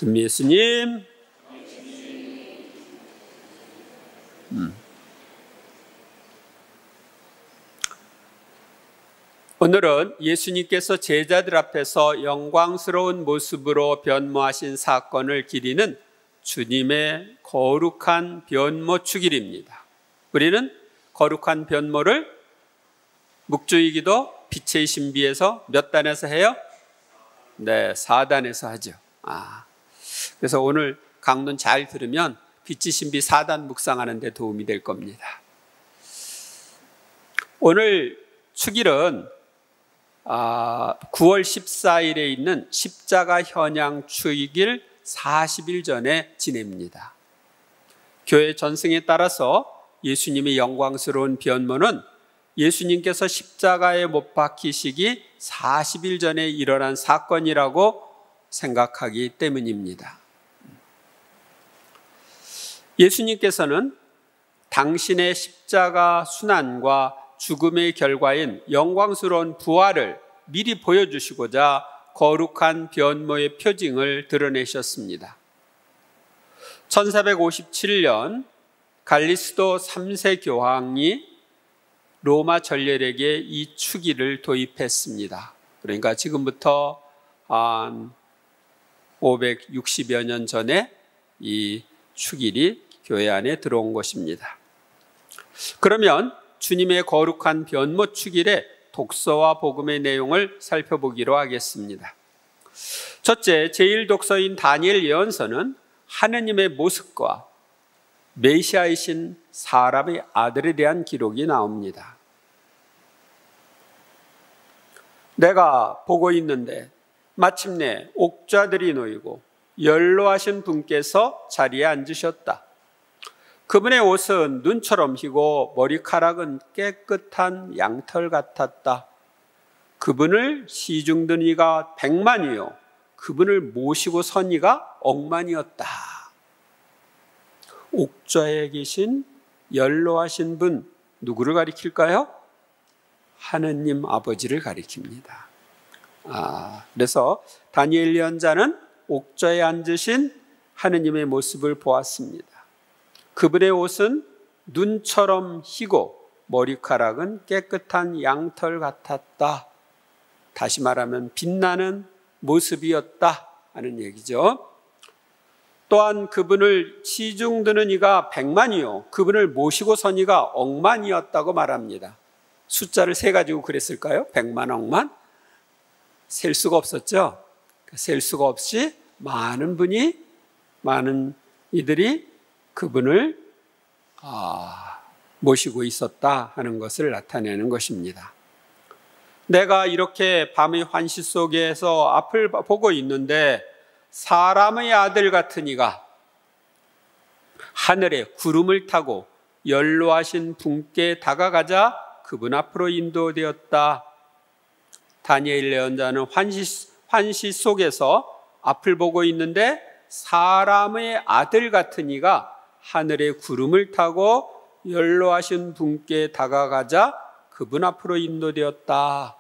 주님 예수님. 오늘은 예수님께서 제자들 앞에서 영광스러운 모습으로 변모하신 사건을 기리는 주님의 거룩한 변모 축일입니다. 우리는 거룩한 변모를 묵주이기도 빛의 신비에서 몇 단에서 해요? 네, 4단에서 하죠. 그래서 오늘 강론 잘 들으면 빛의 신비 4단 묵상하는 데 도움이 될 겁니다. 오늘 축일은 9월 14일에 있는 십자가 현양 축일 40일 전에 지냅니다. 교회 전승에 따라서 예수님의 영광스러운 변모는 예수님께서 십자가에 못 박히시기 40일 전에 일어난 사건이라고 생각하기 때문입니다. 예수님께서는 당신의 십자가 순환과 죽음의 결과인 영광스러운 부활을 미리 보여주시고자 거룩한 변모의 표징을 드러내셨습니다. 1457년 갈리스도 3세 교황이 로마 전렬에게 이 축일을 도입했습니다. 그러니까 지금부터 한 560여 년 전에 이 축일이 교회 안에 들어온 것입니다. 그러면 주님의 거룩한 변모 축일의 독서와 복음의 내용을 살펴보기로 하겠습니다. 첫째, 제1독서인 다니엘 예언서는 하느님의 모습과 메시아이신 사람의 아들에 대한 기록이 나옵니다. 내가 보고 있는데 마침내 옥좌들이 놓이고 연로하신 분께서 자리에 앉으셨다. 그분의 옷은 눈처럼 희고 머리카락은 깨끗한 양털 같았다. 그분을 시중든 이가 100만이요 그분을 모시고 선 이가 억만이었다. 옥좌에 계신 연로하신 분 누구를 가리킬까요? 하느님 아버지를 가리킵니다. 그래서 다니엘 예언자는 옥좌에 앉으신 하느님의 모습을 보았습니다. 그분의 옷은 눈처럼 희고 머리카락은 깨끗한 양털 같았다. 다시 말하면 빛나는 모습이었다 하는 얘기죠. 또한 그분을 시중드는 이가 100만이요 그분을 모시고 선 이가 억만이었다고 말합니다. 숫자를 세 가지고 그랬을까요? 100만, 억만? 셀 수가 없었죠. 셀 수가 없이 많은 이들이 그분을 모시고 있었다 하는 것을 나타내는 것입니다. 내가 이렇게 밤의 환시 속에서 앞을 보고 있는데 사람의 아들 같은 이가 하늘에 구름을 타고 연로하신 분께 다가가자 그분 앞으로 인도되었다. 다니엘 예언자는 환시 속에서 앞을 보고 있는데 사람의 아들 같은 이가 하늘에 구름을 타고 연로하신 분께 다가가자 그분 앞으로 인도되었다.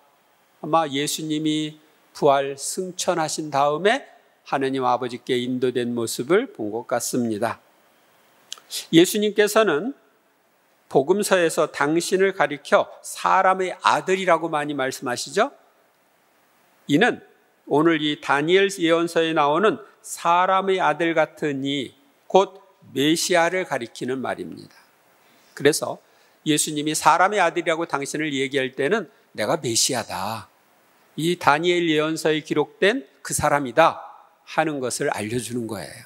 아마 예수님이 부활 승천하신 다음에 하느님 아버지께 인도된 모습을 본 것 같습니다. 예수님께서는 복음서에서 당신을 가리켜 사람의 아들이라고 많이 말씀하시죠? 이는 오늘 이 다니엘 예언서에 나오는 사람의 아들 같은 이 곧 메시아를 가리키는 말입니다. 그래서 예수님이 사람의 아들이라고 당신을 얘기할 때는 내가 메시아다. 이 다니엘 예언서에 기록된 그 사람이다 하는 것을 알려주는 거예요.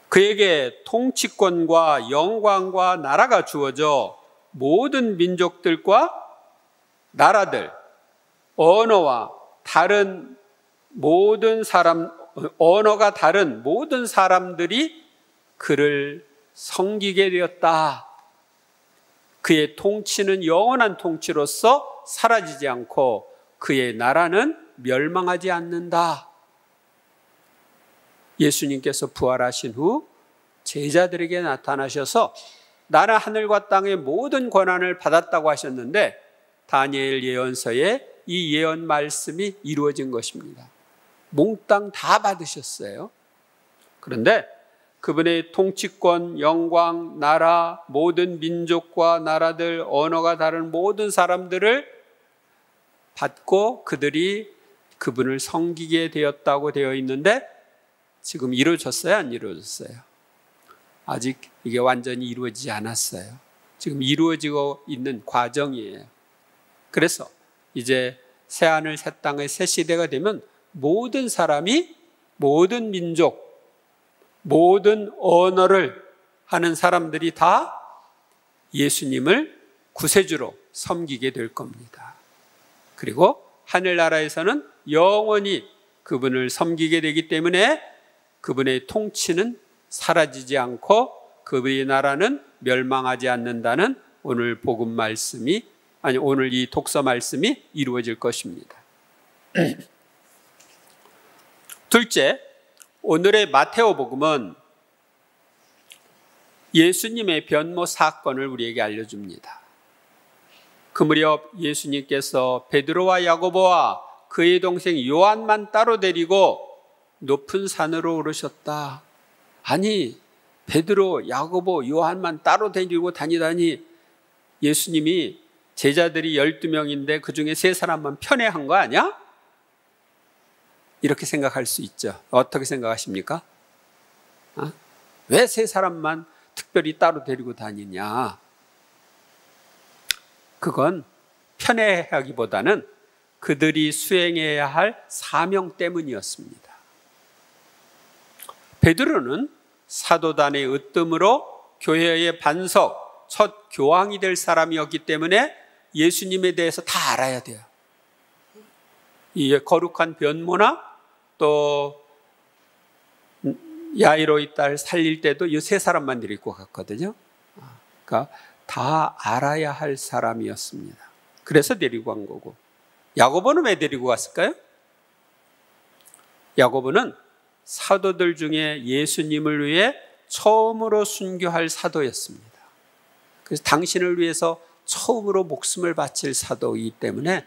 그에게 통치권과 영광과 나라가 주어져 모든 민족들과 나라들, 언어가 다른 모든 사람들이 그를 섬기게 되었다. 그의 통치는 영원한 통치로서 사라지지 않고 그의 나라는 멸망하지 않는다. 예수님께서 부활하신 후 제자들에게 나타나셔서 나는 하늘과 땅의 모든 권한을 받았다고 하셨는데 다니엘 예언서에 이 예언 말씀이 이루어진 것입니다. 몽땅 다 받으셨어요. 그런데 그분의 통치권, 영광, 나라, 모든 민족과 나라들, 언어가 다른 모든 사람들을 받고 그들이 그분을 섬기게 되었다고 되어 있는데 지금 이루어졌어요? 안 이루어졌어요? 아직 이게 완전히 이루어지지 않았어요. 지금 이루어지고 있는 과정이에요. 그래서 이제 새하늘 새 땅의 새 시대가 되면 모든 사람이, 모든 민족, 모든 언어를 하는 사람들이 다 예수님을 구세주로 섬기게 될 겁니다. 그리고 하늘나라에서는 영원히 그분을 섬기게 되기 때문에 그분의 통치는 사라지지 않고 그분의 나라는 멸망하지 않는다는 오늘 복음 말씀이, 아니 오늘 이 독서 말씀이 이루어질 것입니다. 둘째, 오늘의 마테오 복음은 예수님의 변모 사건을 우리에게 알려줍니다. 그 무렵 예수님께서 베드로와 야고보와 그의 동생 요한만 따로 데리고 높은 산으로 오르셨다. 아니, 베드로, 야고보, 요한만 따로 데리고 다니다니 예수님이 제자들이 12명인데 그 중에 3사람만 편애한 거 아니야? 이렇게 생각할 수 있죠. 어떻게 생각하십니까? 왜 3사람만 특별히 따로 데리고 다니냐? 그건 편애하기보다는 그들이 수행해야 할 사명 때문이었습니다. 베드로는 사도단의 으뜸으로 교회의 반석, 첫 교황이 될 사람이었기 때문에 예수님에 대해서 다 알아야 돼요. 이 거룩한 변모나 또 야이로의 딸 살릴 때도 이 3사람만 데리고 갔거든요. 그러니까 다 알아야 할 사람이었습니다. 그래서 데리고 간 거고. 야고보는 왜 데리고 갔을까요? 야고보는 사도들 중에 예수님을 위해 처음으로 순교할 사도였습니다. 그래서 당신을 위해서 처음으로 목숨을 바칠 사도이기 때문에,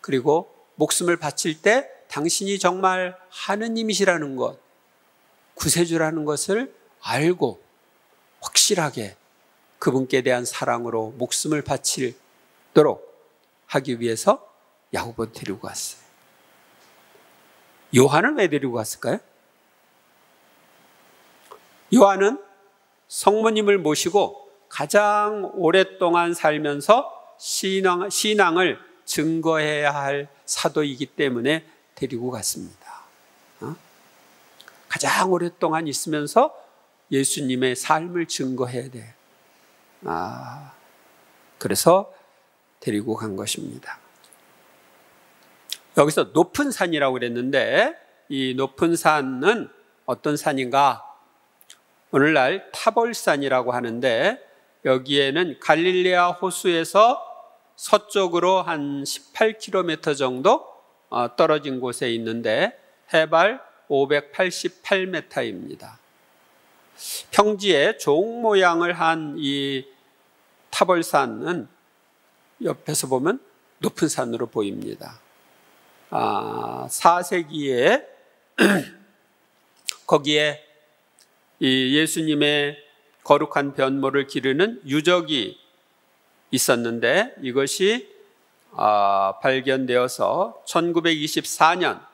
그리고 목숨을 바칠 때 당신이 정말 하느님이시라는 것, 구세주라는 것을 알고 확실하게 그분께 대한 사랑으로 목숨을 바치도록 하기 위해서 야고보를 데리고 갔어요. 요한은 왜 데리고 갔을까요? 요한은 성모님을 모시고 가장 오랫동안 살면서 신앙을 증거해야 할 사도이기 때문에 데리고 갔습니다. 가장 오랫동안 있으면서 예수님의 삶을 증거해야 돼. 그래서 데리고 간 것입니다. 여기서 높은 산이라고 그랬는데 이 높은 산은 어떤 산인가? 오늘날 타볼산이라고 하는데 여기에는 갈릴레아 호수에서 서쪽으로 한 18km 정도 떨어진 곳에 있는데 해발 588m입니다. 평지에 종 모양을 한 이 타볼산은 옆에서 보면 높은 산으로 보입니다. 4세기에 거기에 이 예수님의 거룩한 변모를 기르는 유적이 있었는데 이것이 발견되어서 1924년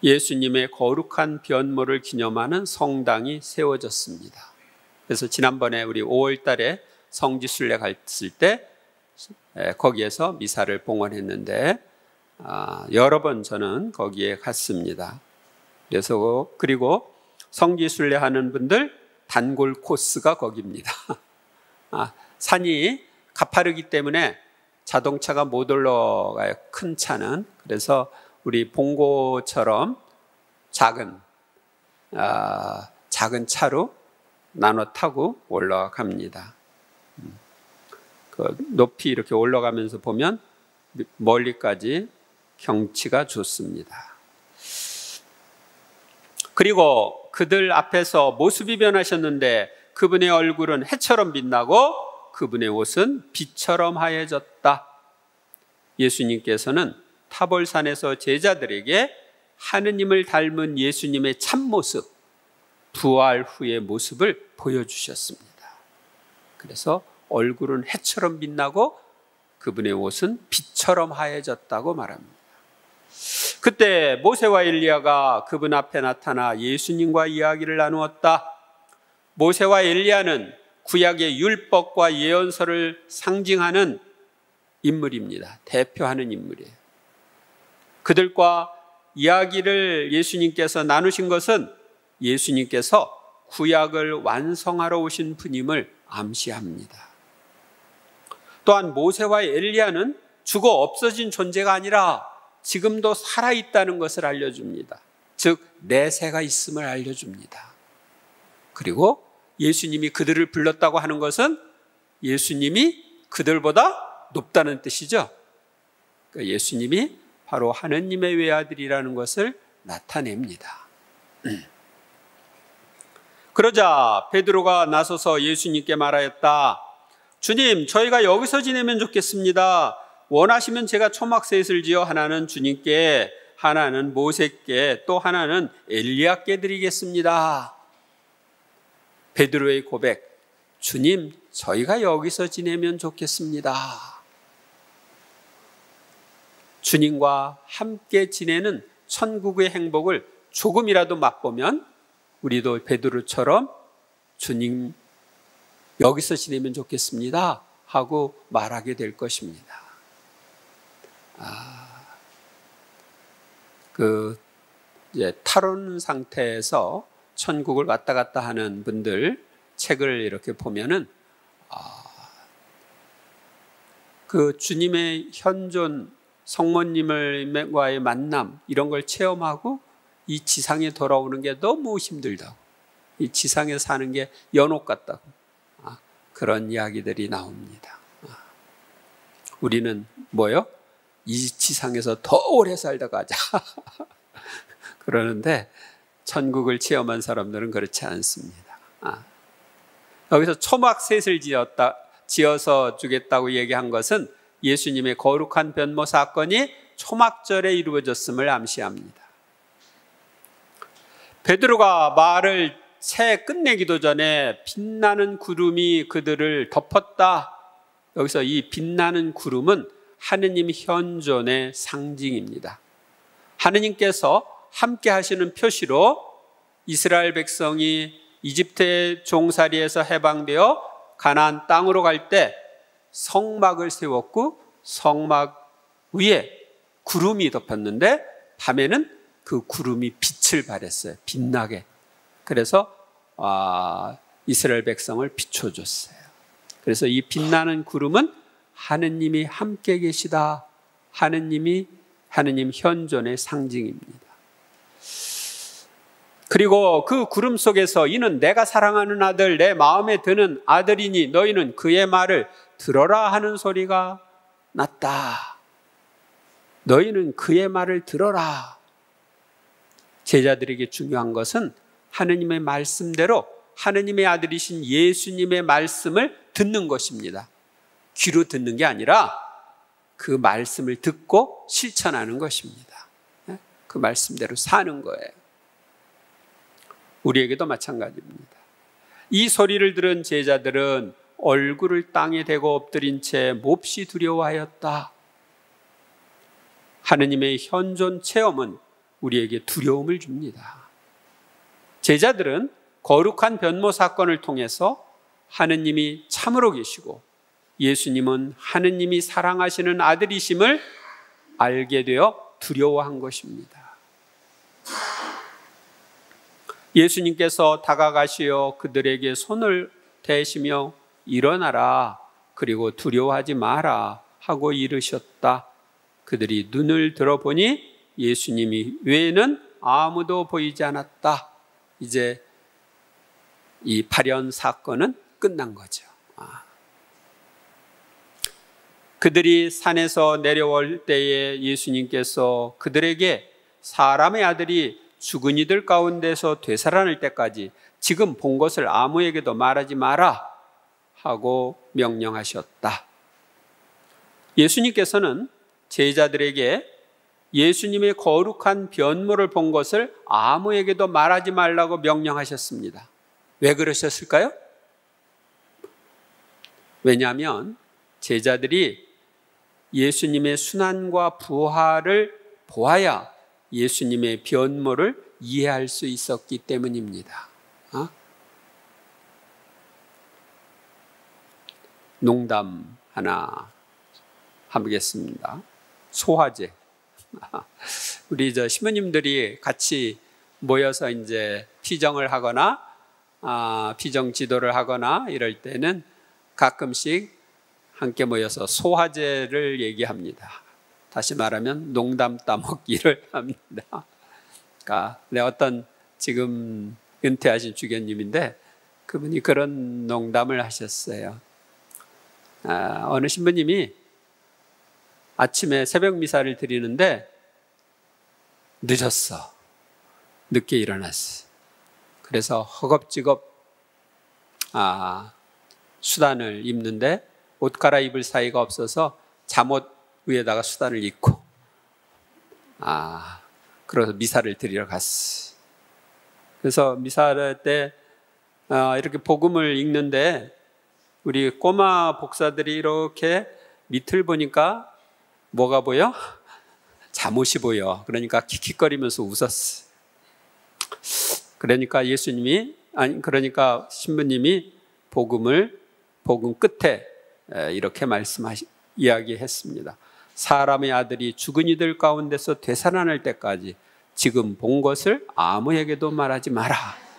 예수님의 거룩한 변모를 기념하는 성당이 세워졌습니다. 그래서 지난번에 우리 5월 달에 성지순례 갔을 때 거기에서 미사를 봉헌했는데 여러 번 저는 거기에 갔습니다. 그래서 그리고 성지순례 하는 분들 단골 코스가 거기입니다. 산이 가파르기 때문에 자동차가 못 올라가요. 큰 차는. 그래서 우리 봉고처럼 작은 차로 나눠 타고 올라갑니다. 그 높이 이렇게 올라가면서 보면 멀리까지 경치가 좋습니다. 그리고 그들 앞에서 모습이 변하셨는데 그분의 얼굴은 해처럼 빛나고 그분의 옷은 빛처럼 하얘졌다. 예수님께서는 타볼산에서 제자들에게 하느님을 닮은 예수님의 참모습, 부활 후의 모습을 보여주셨습니다. 그래서 얼굴은 해처럼 빛나고 그분의 옷은 빛처럼 하얘졌다고 말합니다. 그때 모세와 엘리야가 그분 앞에 나타나 예수님과 이야기를 나누었다. 모세와 엘리야는 구약의 율법과 예언서를 상징하는 인물입니다. 대표하는 인물이에요. 그들과 이야기를 예수님께서 나누신 것은 예수님께서 구약을 완성하러 오신 분임을 암시합니다. 또한 모세와 엘리야는 죽어 없어진 존재가 아니라 지금도 살아있다는 것을 알려줍니다. 즉 내세가 있음을 알려줍니다. 그리고 예수님이 그들을 불렀다고 하는 것은 예수님이 그들보다 높다는 뜻이죠. 그러니까 예수님이 바로 하느님의 외아들이라는 것을 나타냅니다. 그러자 베드로가 나서서 예수님께 말하였다. 주님, 저희가 여기서 지내면 좋겠습니다. 원하시면 제가 초막셋을 지어 하나는 주님께, 하나는 모세께, 또 하나는 엘리야께 드리겠습니다. 베드로의 고백, 주님, 저희가 여기서 지내면 좋겠습니다. 주님과 함께 지내는 천국의 행복을 조금이라도 맛보면 우리도 베드로처럼 주님, 여기서 지내면 좋겠습니다 하고 말하게 될 것입니다. 이제 탈원 상태에서 천국을 왔다 갔다 하는 분들 책을 이렇게 보면은 그 주님의 현존, 성모님과의 만남 이런 걸 체험하고 이 지상에 돌아오는 게 너무 힘들다고, 이 지상에 사는 게 연옥 같다고 그런 이야기들이 나옵니다. 우리는 뭐요? 이 지상에서 더 오래 살다 가자 그러는데 천국을 체험한 사람들은 그렇지 않습니다. 여기서 초막셋을 지어서 주겠다고 얘기한 것은 예수님의 거룩한 변모 사건이 초막절에 이루어졌음을 암시합니다. 베드로가 말을 채 끝내기도 전에 빛나는 구름이 그들을 덮었다. 여기서 이 빛나는 구름은 하느님 현존의 상징입니다. 하느님께서 함께 하시는 표시로 이스라엘 백성이 이집트의 종살이에서 해방되어 가나안 땅으로 갈 때 성막을 세웠고 성막 위에 구름이 덮였는데 밤에는 그 구름이 빛을 발했어요. 빛나게. 그래서 이스라엘 백성을 비춰줬어요. 그래서 이 빛나는 구름은 하느님이 함께 계시다. 하느님 현존의 상징입니다. 그리고 그 구름 속에서 이는 내가 사랑하는 아들, 내 마음에 드는 아들이니 너희는 그의 말을 들어라 하는 소리가 났다. 너희는 그의 말을 들어라. 제자들에게 중요한 것은 하느님의 말씀대로 하느님의 아들이신 예수님의 말씀을 듣는 것입니다. 귀로 듣는 게 아니라 그 말씀을 듣고 실천하는 것입니다. 그 말씀대로 사는 거예요. 우리에게도 마찬가지입니다. 이 소리를 들은 제자들은 얼굴을 땅에 대고 엎드린 채 몹시 두려워하였다. 하느님의 현존 체험은 우리에게 두려움을 줍니다. 제자들은 거룩한 변모 사건을 통해서 하느님이 참으로 계시고 예수님은 하느님이 사랑하시는 아들이심을 알게 되어 두려워한 것입니다. 예수님께서 다가가시어 그들에게 손을 대시며 일어나라, 그리고 두려워하지 마라 하고 이르셨다. 그들이 눈을 들어보니 예수님이 외에는 아무도 보이지 않았다. 이제 이 발현 사건은 끝난 거죠. 그들이 산에서 내려올 때에 예수님께서 그들에게 사람의 아들이 죽은 이들 가운데서 되살아날 때까지 지금 본 것을 아무에게도 말하지 마라 하고 명령하셨다. 예수님께서는 제자들에게 예수님의 거룩한 변모를 본 것을 아무에게도 말하지 말라고 명령하셨습니다. 왜 그러셨을까요? 왜냐하면 제자들이 예수님의 순환과 부활을 보아야 예수님의 변모를 이해할 수 있었기 때문입니다. 농담 하나 하겠습니다. 소화제. 우리 신부님들이 같이 모여서 이제 피정을 하거나 피정 지도를 하거나 이럴 때는 가끔씩 함께 모여서 소화제를 얘기합니다. 다시 말하면 농담 따먹기를 합니다. 그러니까 어떤 지금 은퇴하신 주교님인데 그분이 그런 농담을 하셨어요. 어느 신부님이 아침에 새벽 미사를 드리는데 늦었어. 늦게 일어났어. 그래서 허겁지겁 수단을 입는데 옷 갈아입을 사이가 없어서 잠옷 위에다가 수단을 입고 그래서 미사를 드리러 갔어. 그래서 미사 때 이렇게 복음을 읽는데 우리 꼬마 복사들이 이렇게 밑을 보니까 뭐가 보여? 잠옷이 보여. 그러니까 킥킥거리면서 웃었어. 그러니까 그러니까 신부님이 복음 끝에 이렇게 이야기했습니다. 사람의 아들이 죽은 이들 가운데서 되살아날 때까지 지금 본 것을 아무에게도 말하지 마라.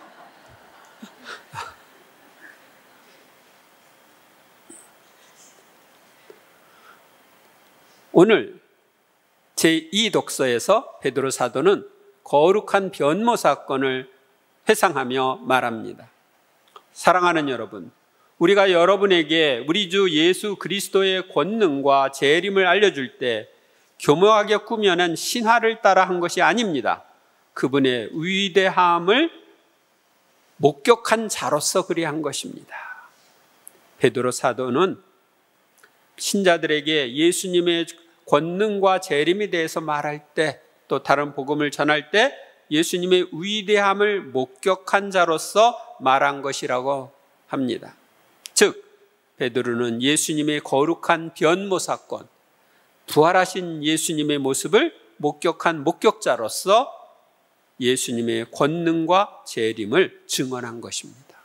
오늘 제2 독서에서 베드로 사도는 거룩한 변모 사건을 회상하며 말합니다. 사랑하는 여러분, 우리가 여러분에게 우리 주 예수 그리스도의 권능과 재림을 알려줄 때 교묘하게 꾸며낸 신화를 따라 한 것이 아닙니다. 그분의 위대함을 목격한 자로서 그리한 것입니다. 베드로 사도는 신자들에게 예수님의 권능과 재림에 대해서 말할 때, 또 다른 복음을 전할 때 예수님의 위대함을 목격한 자로서 말한 것이라고 합니다. 즉 베드로는 예수님의 거룩한 변모 사건, 부활하신 예수님의 모습을 목격한 목격자로서 예수님의 권능과 재림을 증언한 것입니다.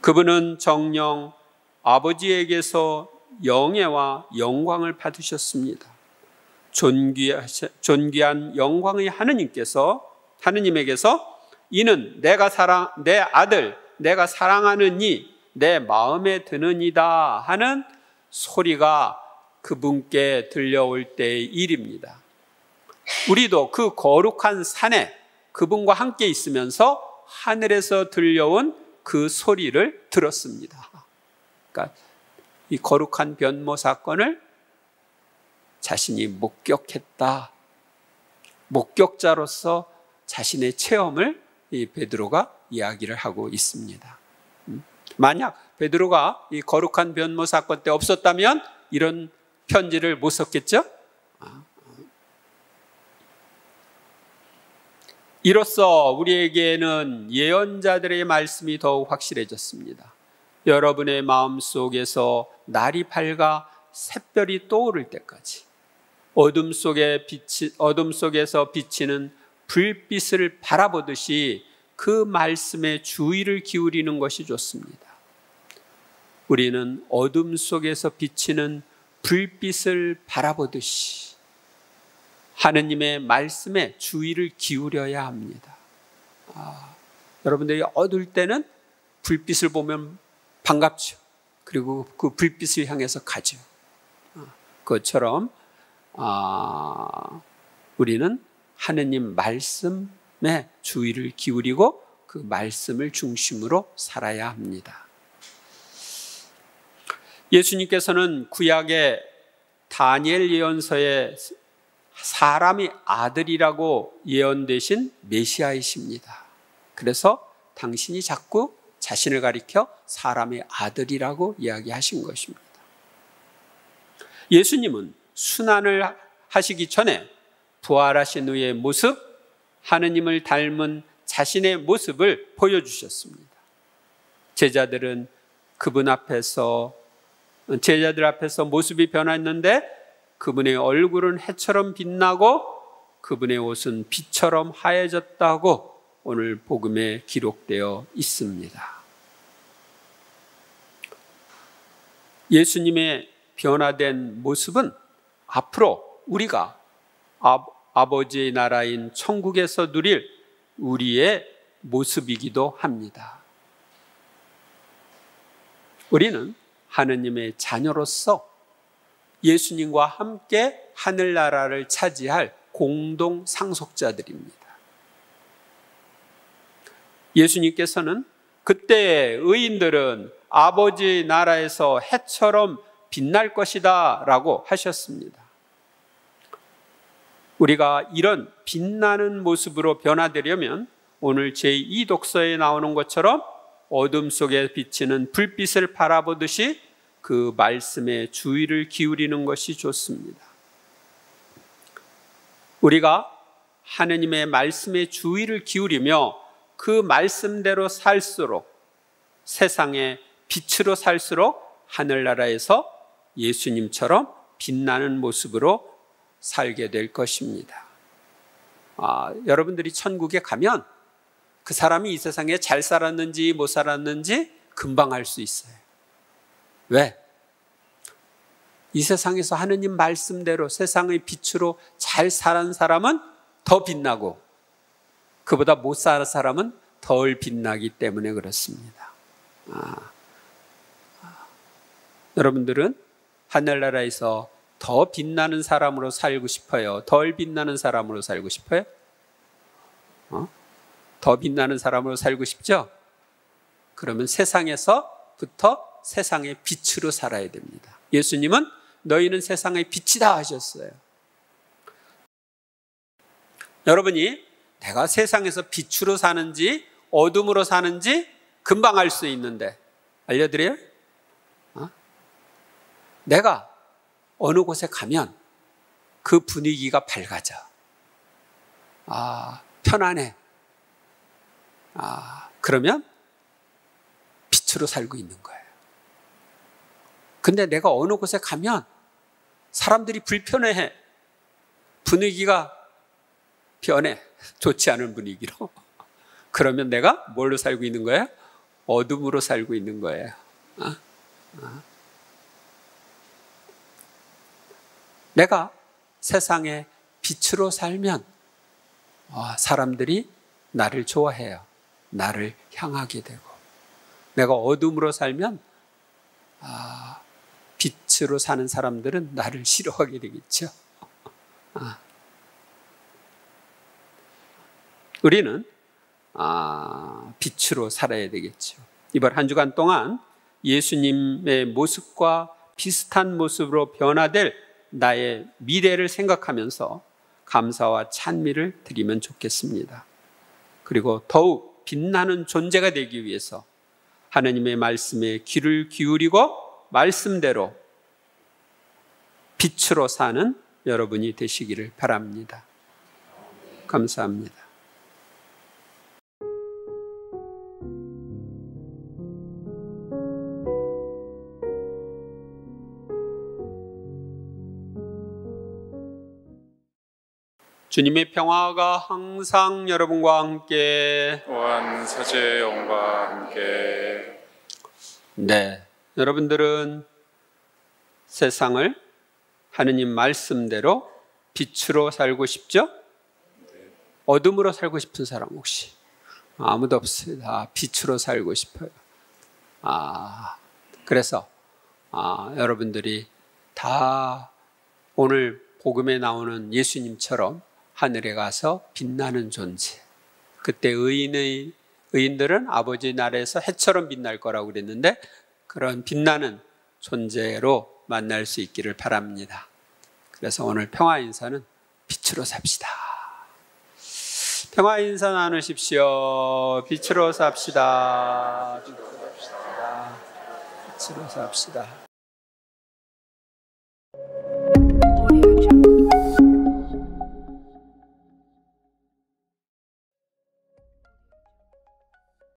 그분은 정녕 아버지에게서 영예와 영광을 받으셨습니다. 존귀한 영광의 하느님에게서 이는 내 아들, 내가 사랑하는 이, 내 마음에 드는 이다 하는 소리가 그분께 들려올 때의 일입니다. 우리도 그 거룩한 산에 그분과 함께 있으면서 하늘에서 들려온 그 소리를 들었습니다. 그러니까 이 거룩한 변모 사건을 자신이 목격했다. 목격자로서 자신의 체험을 이 베드로가 이야기를 하고 있습니다. 만약 베드로가 이 거룩한 변모 사건 때 없었다면 이런 편지를 못 썼겠죠? 이로써 우리에게는 예언자들의 말씀이 더욱 확실해졌습니다. 여러분의 마음속에서 날이 밝아 샛별이 떠오를 때까지 어둠 속에서 비치는 불빛을 바라보듯이 그 말씀에 주의를 기울이는 것이 좋습니다. 우리는 어둠 속에서 비치는 불빛을 바라보듯이 하느님의 말씀에 주의를 기울여야 합니다. 여러분들이 어두울 때는 불빛을 보면 반갑죠. 그리고 그 불빛을 향해서 가죠. 그것처럼 우리는 하느님 말씀에 주의를 기울이고 그 말씀을 중심으로 살아야 합니다. 예수님께서는 구약의 다니엘 예언서에 사람의 아들이라고 예언되신 메시아이십니다. 그래서 당신이 자꾸 자신을 가리켜 사람의 아들이라고 이야기하신 것입니다. 예수님은 순환을 하시기 전에 부활하신 후의 모습, 하느님을 닮은 자신의 모습을 보여주셨습니다. 제자들 앞에서 모습이 변했는데 그분의 얼굴은 해처럼 빛나고 그분의 옷은 빛처럼 하얘졌다고 오늘 복음에 기록되어 있습니다. 예수님의 변화된 모습은 앞으로 우리가 아버지의 나라인 천국에서 누릴 우리의 모습이기도 합니다. 우리는 하느님의 자녀로서 예수님과 함께 하늘나라를 차지할 공동 상속자들입니다. 예수님께서는 그때의 의인들은 아버지 나라에서 해처럼 빛날 것이다 라고 하셨습니다. 우리가 이런 빛나는 모습으로 변화되려면 오늘 제2 독서에 나오는 것처럼 어둠 속에 비치는 불빛을 바라보듯이 그 말씀에 주의를 기울이는 것이 좋습니다. 우리가 하느님의 말씀에 주의를 기울이며 그 말씀대로 살수록, 세상의 빛으로 살수록 하늘나라에서 예수님처럼 빛나는 모습으로 살게 될 것입니다. 여러분들이 천국에 가면 그 사람이 이 세상에 잘 살았는지 못 살았는지 금방 알 수 있어요. 왜? 이 세상에서 하느님 말씀대로 세상의 빛으로 잘 사는 사람은 더 빛나고 그보다 못 사는 사람은 덜 빛나기 때문에 그렇습니다. 여러분들은 하늘나라에서 더 빛나는 사람으로 살고 싶어요? 덜 빛나는 사람으로 살고 싶어요? 더 빛나는 사람으로 살고 싶죠? 그러면 세상에서부터 세상의 빛으로 살아야 됩니다. 예수님은 너희는 세상의 빛이다 하셨어요. 여러분이 내가 세상에서 빛으로 사는지 어둠으로 사는지 금방 알 수 있는데 알려드려요? 내가 어느 곳에 가면 그 분위기가 밝아져. 편안해. 그러면 빛으로 살고 있는 거예요. 근데 내가 어느 곳에 가면 사람들이 불편해해. 분위기가 변해. 좋지 않은 분위기로. 그러면 내가 뭘로 살고 있는 거예요? 어둠으로 살고 있는 거예요. 내가 세상의 빛으로 살면 사람들이 나를 좋아해요. 나를 향하게 되고. 내가 어둠으로 살면 빛으로 사는 사람들은 나를 싫어하게 되겠죠. 우리는 빛으로 살아야 되겠죠. 이번 한 주간 동안 예수님의 모습과 비슷한 모습으로 변화될 나의 미래를 생각하면서 감사와 찬미를 드리면 좋겠습니다. 그리고 더욱 빛나는 존재가 되기 위해서 하나님의 말씀에 귀를 기울이고 말씀대로 빛으로 사는 여러분이 되시기를 바랍니다. 감사합니다. 주님의 평화가 항상 여러분과 함께 또한 사제의 영과 함께. 네, 여러분들은 세상을 하느님 말씀대로 빛으로 살고 싶죠? 어둠으로 살고 싶은 사람 혹시? 아무도 없습니다. 빛으로 살고 싶어요. 그래서 여러분들이 다 오늘 복음에 나오는 예수님처럼 하늘에 가서 빛나는 존재. 그때 의인들은 아버지 나라에서 해처럼 빛날 거라고 그랬는데 그런 빛나는 존재로 만날 수 있기를 바랍니다. 그래서 오늘 평화 인사는 빛으로 삽시다. 평화 인사 나누십시오. 빛으로 삽시다. 빛으로 삽시다.